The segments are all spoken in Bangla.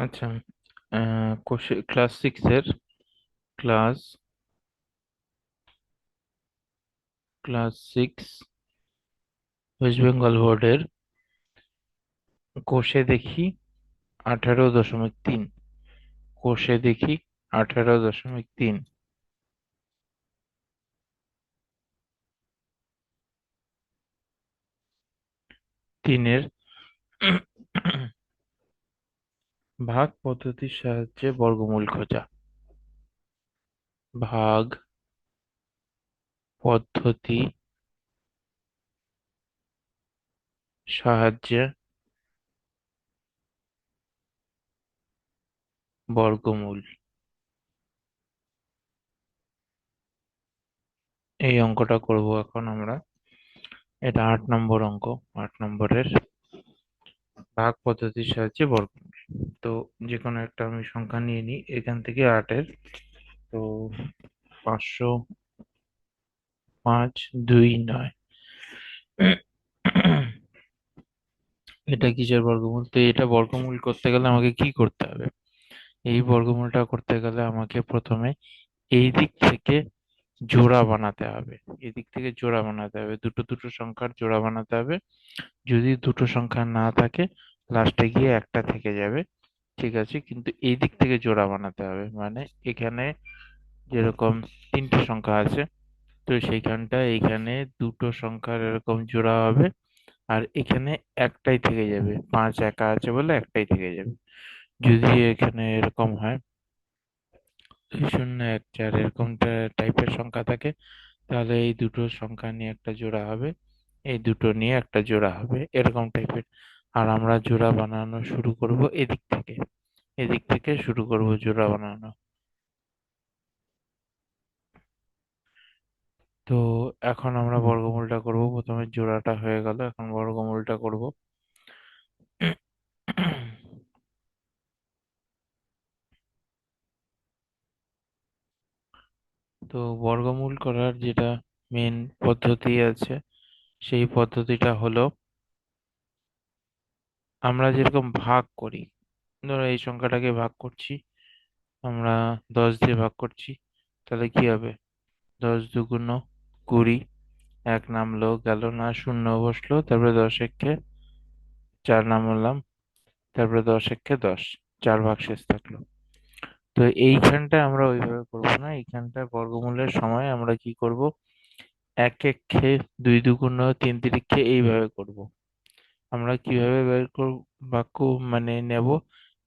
আচ্ছা, ক্লাস সিক্সের class class six West Bengal বোর্ডের কোষে দেখি 18.3। কোষে দেখি 18.3। তিনের ভাগ পদ্ধতির সাহায্যে বর্গমূল খোঁজা। ভাগ পদ্ধতি সাহায্যে বর্গমূল। এই অঙ্কটা করব এখন আমরা। এটা 8 নম্বর অঙ্ক। 8 নম্বরের ভাগ পদ্ধতির সাহায্যে বর্গমূল। তো যে কোনো একটা আমি সংখ্যা নিয়ে নিই এখান থেকে 8-এর। তো 505, 2, 9। এটা কিসের বর্গমূল? তো এটা বর্গমূল করতে গেলে আমাকে কি করতে হবে? এই বর্গমূলটা করতে গেলে আমাকে প্রথমে এই দিক থেকে জোড়া বানাতে হবে। এদিক থেকে জোড়া বানাতে হবে, দুটো দুটো সংখ্যার জোড়া বানাতে হবে। যদি দুটো সংখ্যা না থাকে, লাস্টে গিয়ে একটা থেকে যাবে। ঠিক আছে, কিন্তু এই দিক থেকে জোড়া বানাতে হবে, মানে এখানে যেরকম তিনটে সংখ্যা আছে, তো সেইখানটা এইখানে দুটো সংখ্যার এরকম জোড়া হবে। আর এখানে একটাই থেকে যাবে, 5 একা আছে বলে একটাই থেকে যাবে। যদি এখানে এরকম হয় 2, 0, 1, 4 এরকম টাইপের সংখ্যা থাকে, তাহলে এই দুটো সংখ্যা নিয়ে একটা জোড়া হবে, এই দুটো নিয়ে একটা জোড়া হবে, এরকম টাইপের। আর আমরা জোড়া বানানো শুরু করব এদিক থেকে। এদিক থেকে শুরু করব জোড়া বানানো। তো এখন আমরা বর্গমূলটা করব। প্রথমে জোড়াটা হয়ে গেল, এখন বর্গমূলটা করব। তো বর্গমূল করার যেটা মেন পদ্ধতি আছে, সেই পদ্ধতিটা হলো আমরা যেরকম ভাগ করি। ধরো এই সংখ্যাটাকে ভাগ করছি, আমরা 10 দিয়ে ভাগ করছি। তাহলে কি হবে? 10 2 20। এক নামলো গেল না, শূন্য বসলো, তারপরে 10 একে 4 নামালাম, তারপরে 10 একে 10, 4 ভাগ শেষ থাকলো। তো এইখানটা আমরা ওইভাবে করবো না, এইখানটা বর্গমূলের সময় আমরা কি করব? 1 1 2 2 3 3 এইভাবে করব। আমরা কিভাবে বের করব? বাক্য মানে নেব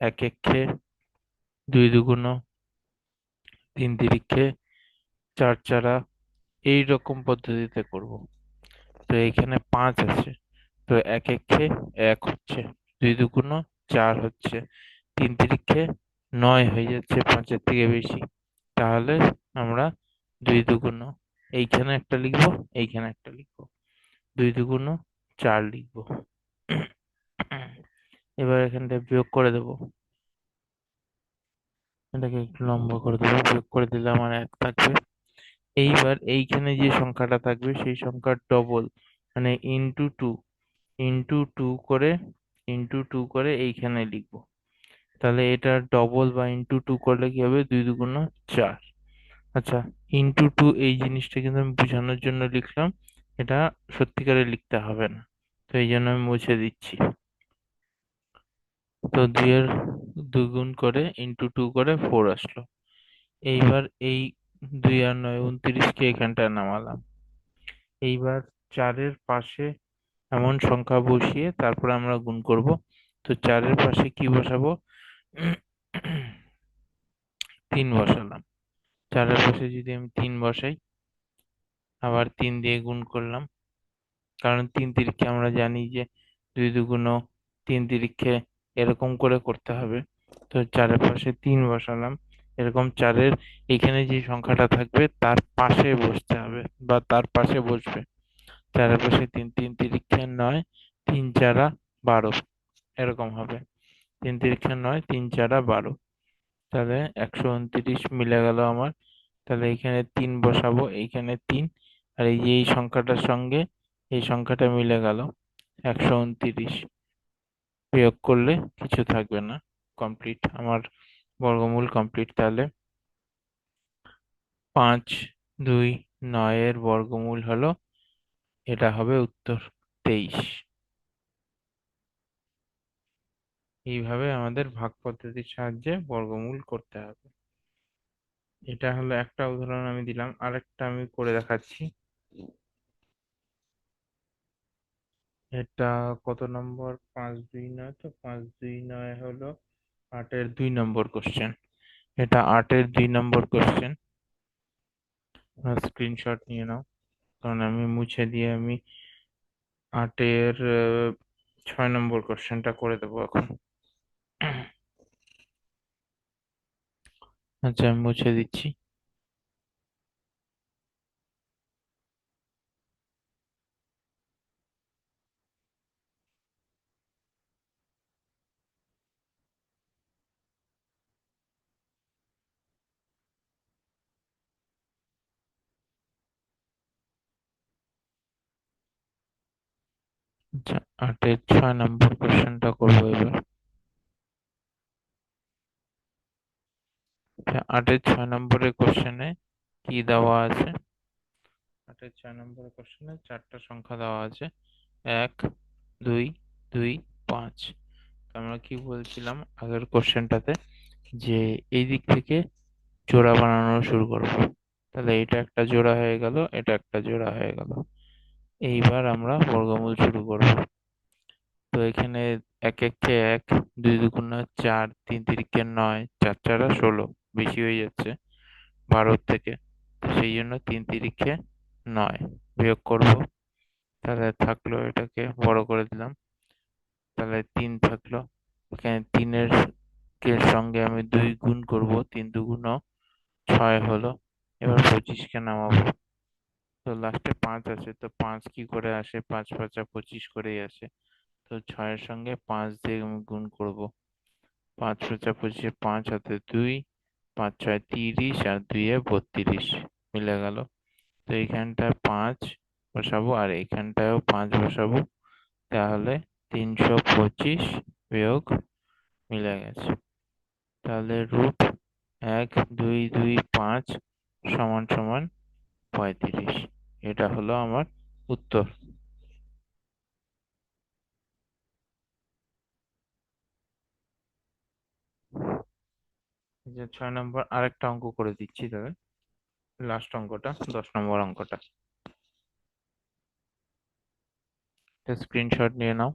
1 1 2 2 3 3 4 4 এইরকম পদ্ধতিতে করব। তো এখানে 5 আছে, তো 1 1 1 হচ্ছে, 2 2 4 হচ্ছে, 3 3 9 হয়ে যাচ্ছে, 5-এর থেকে বেশি। তাহলে আমরা 2 2 এইখানে একটা লিখবো, এইখানে একটা লিখবো, 2 2 4 লিখবো। এবার এখানটা বিয়োগ করে দেবো, এটাকে একটু লম্বা করে দেবো, বিয়োগ করে দিলে আমার 1 থাকবে। এইবার এইখানে যে সংখ্যাটা থাকবে সেই সংখ্যার ডবল, মানে ইন্টু 2, ইন্টু 2 করে, ইন্টু 2 করে এইখানে লিখবো। তাহলে এটা ডবল বা ইন্টু 2 করলে কি হবে? 2 2 4। আচ্ছা, ইন্টু 2 এই জিনিসটা কিন্তু আমি বোঝানোর জন্য লিখলাম, এটা সত্যিকারে লিখতে হবে না, তো এই জন্য আমি মুছে দিচ্ছি। তো 2 এর 2 গুণ করে ইন্টু 2 করে 4 আসলো। এইবার এই 2 আর 9 29 কে এখানটায় নামালাম। এইবার 4-এর পাশে এমন সংখ্যা বসিয়ে তারপর আমরা গুণ করব। তো 4-এর পাশে কি বসাবো? 3 বসালাম। 4-এর পাশে যদি আমি 3 বসাই, আবার 3 দিয়ে গুণ করলাম, কারণ 3 3 আমরা জানি যে 2 2 3 3 এরকম করে করতে হবে। তো 4-এর পাশে 3 বসালাম, এরকম 4-এর এখানে যে সংখ্যাটা থাকবে তার পাশে বসতে হবে বা তার পাশে বসবে। 4-এর পাশে 3, 3 3 9, 3 4 12 এরকম হবে। 3 3 9, 3 4 12, তাহলে 129 মিলে গেল আমার। তাহলে এইখানে 3 বসাবো, এইখানে 3, আর এই যে এই সংখ্যাটার সঙ্গে এই সংখ্যাটা মিলে গেল 129। বিয়োগ করলে কিছু থাকবে না। কমপ্লিট, আমার বর্গমূল কমপ্লিট। তাহলে 5, 2, 9 এর বর্গমূল হলো, এটা হবে উত্তর 23। এইভাবে আমাদের ভাগ পদ্ধতির সাহায্যে বর্গমূল করতে হবে। এটা হলো একটা উদাহরণ আমি দিলাম, আরেকটা আমি করে দেখাচ্ছি। এটা কত নম্বর? 5, 2, 9, তো 5, 2, 9 হলো 8-এর 2 নম্বর কোশ্চেন। এটা 8-এর 2 নম্বর কোশ্চেন। স্ক্রিনশট নিয়ে নাও, কারণ আমি মুছে দিয়ে আমি 8-এর 6 নম্বর কোশ্চেনটা করে দেবো এখন। আচ্ছা, আমি মুছে দিচ্ছি। আচ্ছা, 8-এর 6 নম্বর কোশ্চেনটা করবো এবার। আচ্ছা, 8-এর 6 নম্বরের কোশ্চেনে কি দেওয়া আছে? 8-এর 6 নম্বরের কোশ্চেনে 4টা সংখ্যা দেওয়া আছে, 1, 2, 2, 5। আমরা কি বলছিলাম আগের কোশ্চেনটাতে, যে এই দিক থেকে জোড়া বানানো শুরু করব। তাহলে এটা একটা জোড়া হয়ে গেল, এটা একটা জোড়া হয়ে গেল। এইবার আমরা বর্গমূল শুরু করব। তো এখানে 1 1 কে 1, 2 2 4, 3 3 কে 9, 4 4 16, বেশি হয়ে যাচ্ছে 12 থেকে। তো সেই জন্য 3 3 কে 9 বিয়োগ করব। তাহলে থাকলো, এটাকে বড় করে দিলাম, তাহলে 3 থাকলো। এখানে 3-এর সঙ্গে আমি 2 গুণ করব, 3 2 6 হলো। এবার 25-কে নামাবো। তো লাস্টে 5 আছে, তো 5 কি করে আসে? 5 5 25 করেই আসে। তো 6-এর সঙ্গে 5 দিয়ে আমি গুণ করব। 5 5 25, 5 হাতে 2, 5 6 30, আর 2 32 মিলে গেল। তো এইখানটায় 5 বসাবো, আর এইখানটায়ও 5 বসাবো। তাহলে 325 বিয়োগ মিলে গেছে। তাহলে √1 2 2 5 সমান সমান 35। এটা হলো আমার উত্তর। যে 6 নম্বর আরেকটা অঙ্ক করে দিচ্ছি তাহলে, লাস্ট অঙ্কটা, 10 নম্বর অঙ্কটা। স্ক্রিনশট নিয়ে নাও,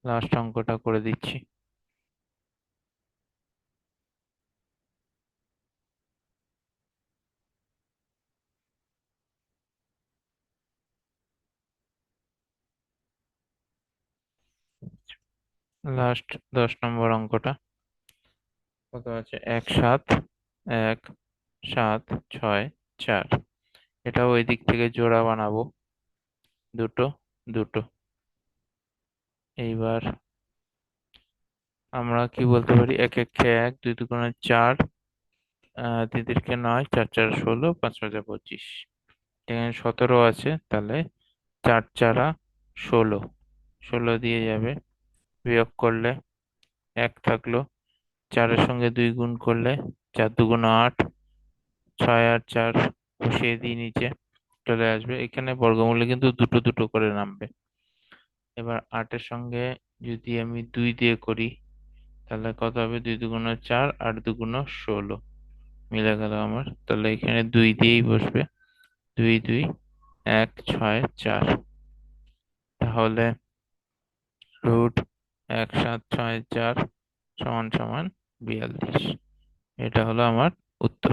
লাস্ট অঙ্কটা করে দিচ্ছি। লাস্ট 10 নম্বর অঙ্কটা কত আছে? 1 7 1 7 6 4। এটাও ওই দিক থেকে জোড়া বানাবো, দুটো দুটো। এইবার আমরা কি বলতে পারি? 1 1 কে 1, 2 2 4, 3 3 কে 9, 4 4 16, 5 5 25। এখানে 17 আছে, তাহলে 4 4 16, 16 দিয়ে যাবে। বিয়োগ করলে 1 থাকলো, 4-এর সঙ্গে 2 গুণ করলে 4 2 8, 6 আর 4 বসিয়ে দিই নিচে, চলে আসবে। এখানে বর্গমূলে কিন্তু দুটো দুটো করে নামবে। এবার 8-এর সঙ্গে যদি আমি 2 দিয়ে করি, তাহলে কত হবে? 2 2 4, 8 2 16 মিলে গেল আমার। তাহলে এখানে 2 দিয়েই বসবে, 2 2 1 6 4। তাহলে √1 7 6 4 সমান সমান 42। এটা হলো আমার উত্তর।